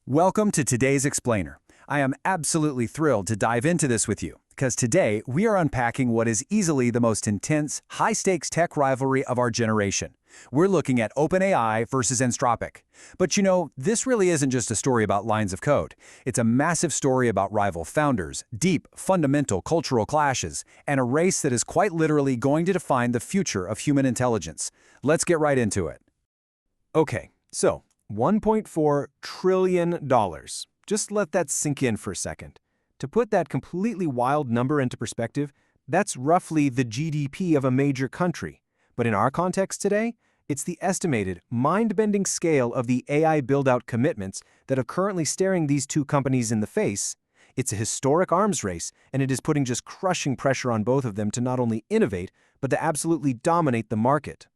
Welcome to today's Explainer. I am absolutely thrilled to dive into this with you, because today we are unpacking what is easily the most intense, high-stakes tech rivalry of our generation. We're looking at OpenAI versus Anthropic. But you know, this really isn't just a story about lines of code. It's a massive story about rival founders, deep, fundamental cultural clashes, and a race that is quite literally going to define the future of human intelligence. Let's get right into it. Okay, so $1.4 trillion. Just let that sink in for a second. To put that completely wild number into perspective, that's roughly the GDP of a major country. But in our context today, it's the estimated, mind-bending scale of the AI build-out commitments that are currently staring these two companies in the face. It's a historic arms race, and it is putting just crushing pressure on both of them to not only innovate, but to absolutely dominate the market.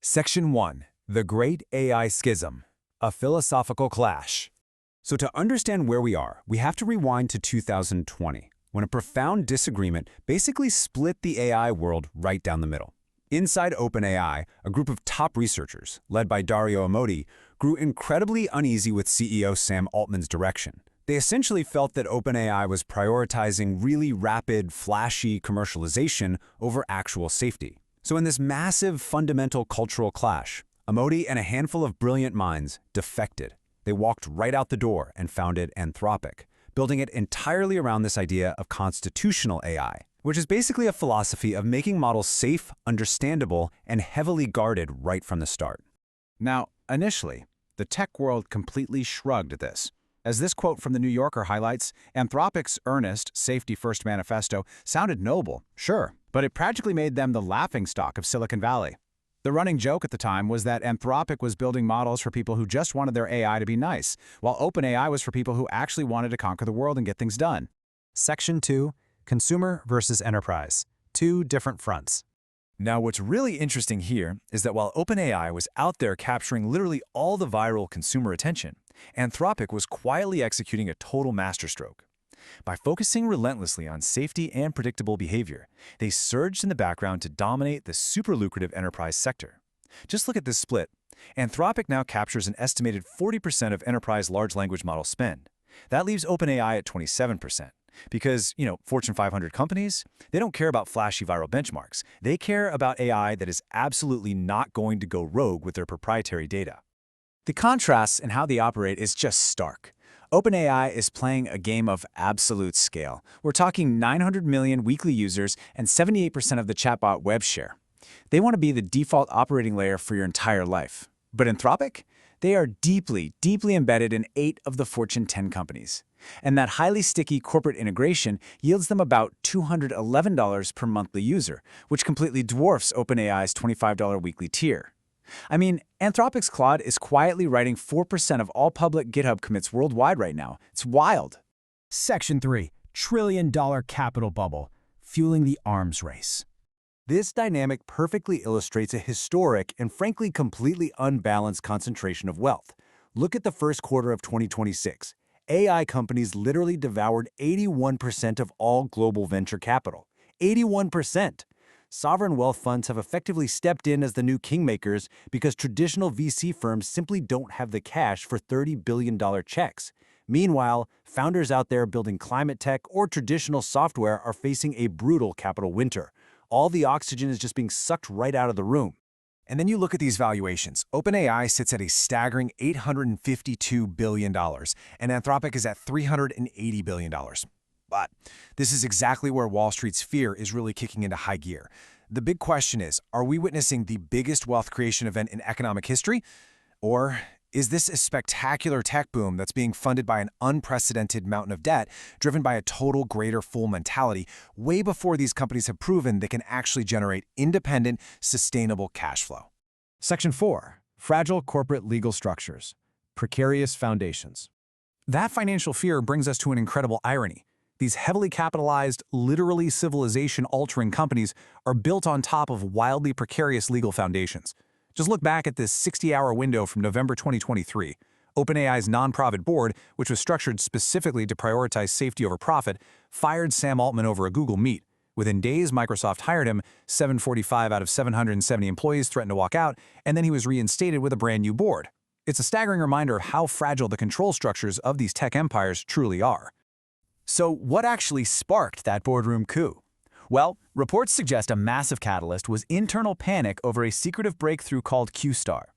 Section 1. The Great AI Schism. A philosophical clash. So to understand where we are, we have to rewind to 2020, when a profound disagreement basically split the AI world right down the middle. Inside OpenAI, a group of top researchers, led by Dario Amodei, grew incredibly uneasy with CEO Sam Altman's direction. They essentially felt that OpenAI was prioritizing really rapid, flashy commercialization over actual safety. So in this massive fundamental cultural clash, Amodei and a handful of brilliant minds defected. They walked right out the door and founded Anthropic, building it entirely around this idea of constitutional AI, which is basically a philosophy of making models safe, understandable, and heavily guarded right from the start. Now, initially, the tech world completely shrugged at this. As this quote from The New Yorker highlights, Anthropic's earnest, safety-first manifesto sounded noble, sure, but it practically made them the laughingstock of Silicon Valley. The running joke at the time was that Anthropic was building models for people who just wanted their AI to be nice, while OpenAI was for people who actually wanted to conquer the world and get things done. Section 2. Consumer versus enterprise. Two different fronts. Now, what's really interesting here is that while OpenAI was out there capturing literally all the viral consumer attention, Anthropic was quietly executing a total masterstroke. By focusing relentlessly on safety and predictable behavior, they surged in the background to dominate the super lucrative enterprise sector. Just look at this split. Anthropic now captures an estimated 40% of enterprise large language model spend. That leaves OpenAI at 27%. Because, Fortune 500 companies, they don't care about flashy viral benchmarks. They care about AI that is absolutely not going to go rogue with their proprietary data. The contrast in how they operate is just stark. OpenAI is playing a game of absolute scale. We're talking 900 million weekly users and 78% of the chatbot web share. They want to be the default operating layer for your entire life. But Anthropic? They are deeply, deeply embedded in 8 of the Fortune 10 companies. And that highly sticky corporate integration yields them about $211 per monthly user, which completely dwarfs OpenAI's $25 weekly tier. I mean, Anthropic's Claude is quietly writing 4% of all public GitHub commits worldwide right now. It's wild. Section 3. Trillion-dollar capital bubble, fueling the arms race. This dynamic perfectly illustrates a historic and frankly completely unbalanced concentration of wealth. Look at the first quarter of 2026. AI companies literally devoured 81% of all global venture capital. 81%! Sovereign wealth funds have effectively stepped in as the new kingmakers because traditional VC firms simply don't have the cash for $30 billion checks. Meanwhile, founders out there building climate tech or traditional software are facing a brutal capital winter. All the oxygen is just being sucked right out of the room. And then you look at these valuations. OpenAI sits at a staggering $852 billion, and Anthropic is at $380 billion. But this is exactly where Wall Street's fear is really kicking into high gear. The big question is, are we witnessing the biggest wealth creation event in economic history? Or is this a spectacular tech boom that's being funded by an unprecedented mountain of debt, driven by a total greater fool mentality, way before these companies have proven they can actually generate independent, sustainable cash flow? Section 4. Fragile corporate legal structures. Precarious foundations. That financial fear brings us to an incredible irony. These heavily capitalized, literally civilization-altering companies are built on top of wildly precarious legal foundations. Just look back at this 60-hour window from November 2023. OpenAI's non-profit board, which was structured specifically to prioritize safety over profit, fired Sam Altman over a Google Meet. Within days, Microsoft hired him, 745 out of 770 employees threatened to walk out, and then he was reinstated with a brand new board. It's a staggering reminder of how fragile the control structures of these tech empires truly are. So what actually sparked that boardroom coup? Well, reports suggest a massive catalyst was internal panic over a secretive breakthrough called Q-Star.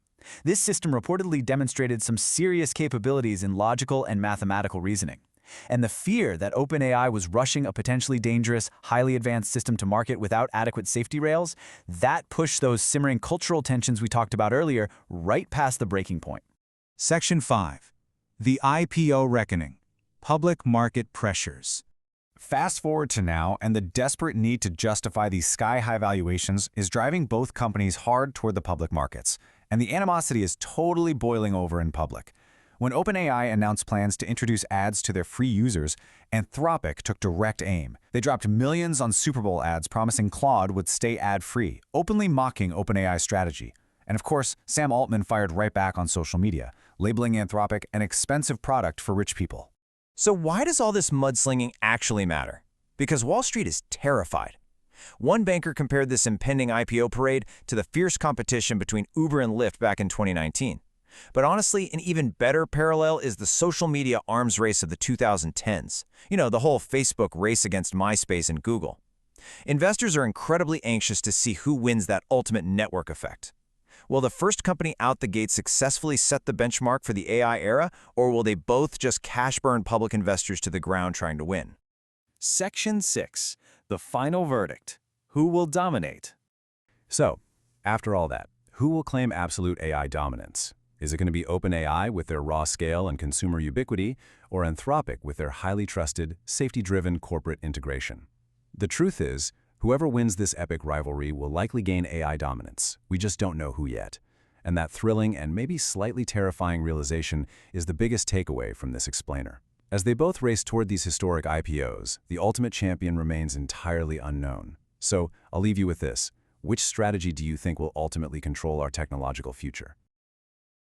This system reportedly demonstrated some serious capabilities in logical and mathematical reasoning. And the fear that OpenAI was rushing a potentially dangerous, highly advanced system to market without adequate safety rails, that pushed those simmering cultural tensions we talked about earlier right past the breaking point. Section 5. The IPO Reckoning. Public Market Pressures. Fast forward to now, and the desperate need to justify these sky-high valuations is driving both companies hard toward the public markets, and the animosity is totally boiling over in public. When OpenAI announced plans to introduce ads to their free users, Anthropic took direct aim. They dropped millions on Super Bowl ads promising Claude would stay ad-free, openly mocking OpenAI's strategy. And of course, Sam Altman fired right back on social media, labeling Anthropic an expensive product for rich people. So why does all this mudslinging actually matter? Because Wall Street is terrified. One banker compared this impending IPO parade to the fierce competition between Uber and Lyft back in 2019. But honestly, an even better parallel is the social media arms race of the 2010s. You know, the whole Facebook race against MySpace and Google. Investors are incredibly anxious to see who wins that ultimate network effect. Will the first company out the gate successfully set the benchmark for the AI era, or will they both just cash burn public investors to the ground trying to win? Section 6. The final verdict. Who will dominate? So, after all that, who will claim absolute AI dominance? Is it going to be OpenAI with their raw scale and consumer ubiquity, or Anthropic with their highly trusted, safety-driven corporate integration? The truth is, whoever wins this epic rivalry will likely gain AI dominance. We just don't know who yet. And that thrilling and maybe slightly terrifying realization is the biggest takeaway from this explainer. As they both race toward these historic IPOs, the ultimate champion remains entirely unknown. So, I'll leave you with this. Which strategy do you think will ultimately control our technological future?